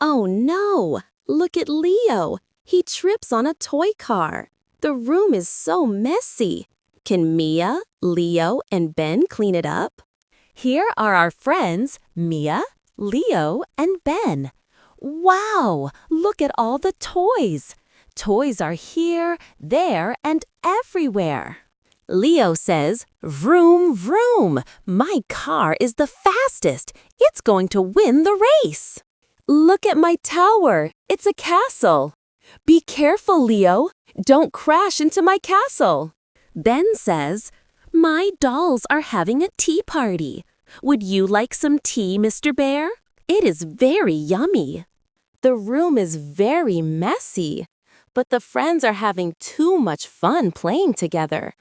Oh no! Look at Leo. He trips on a toy car. The room is so messy. Can Mia, Leo, and Ben clean it up? Here are our friends, Mia, Leo, and Ben. Wow, look at all the toys. Toys are here, there, and everywhere. Leo says, "Vroom, vroom! My car is the fastest. It's going to win the race." Look at my tower. It's a castle. Be careful, Leo. Don't crash into my castle. Ben says, "My dolls are having a tea party. Would you like some tea, Mr. Bear? It is very yummy." The room is very messy, but the friends are having too much fun playing together.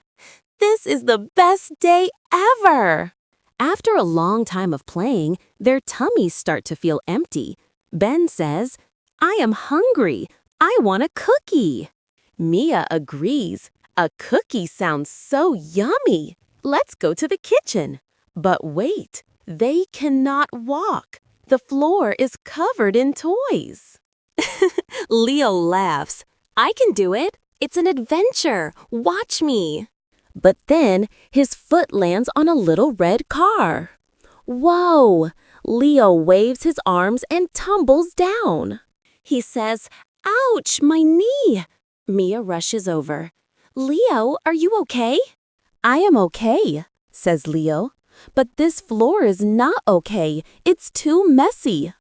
This is the best day ever! After a long time of playing, their tummies start to feel empty. Ben says, "I am hungry. I want a cookie." Mia agrees. A cookie sounds so yummy. Let's go to the kitchen. But wait, they cannot walk. The floor is covered in toys. Leo laughs. "I can do it. It's an adventure. Watch me." But then his foot lands on a little red car. Whoa! Leo waves his arms and tumbles down. He says, "Ouch, my knee." Mia rushes over. "Leo, are you okay?" "I am okay," says Leo. "But this floor is not okay. It's too messy."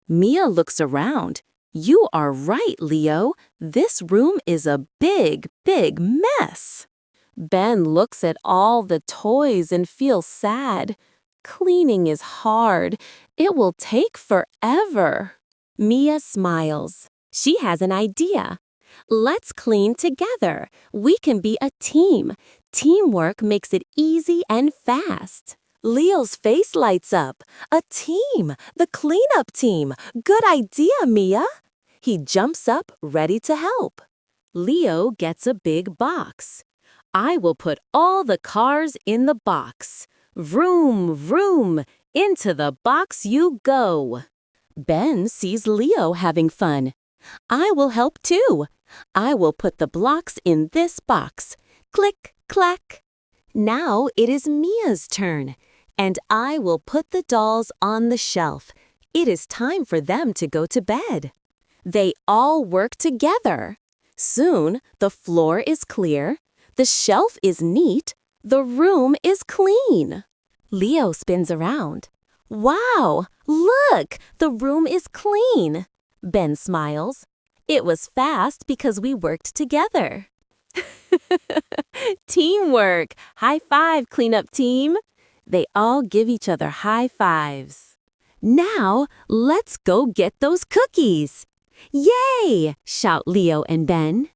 Mia looks around. "You are right, Leo. This room is a big, big mess." Ben looks at all the toys and feels sad. Cleaning is hard. It will take forever. Mia smiles. She has an idea. "Let's clean together. We can be a team. Teamwork makes it easy and fast." Leo's face lights up. "A team! The cleanup team! Good idea, Mia!" He jumps up, ready to help. Leo gets a big box. "I will put all the cars in the box. Vroom, vroom, into the box you go." Ben sees Leo having fun. "I will help too. I will put the blocks in this box. Click, clack." Now it is Mia's turn, and I will put the dolls on the shelf. It is time for them to go to bed. They all work together. Soon the floor is clear. The shelf is neat. The room is clean. Leo spins around. "Wow, look, the room is clean." Ben smiles. "It was fast because we worked together." Teamwork! High five, cleanup team. They all give each other high fives. "Now, let's go get those cookies." "Yay!" shout Leo and Ben.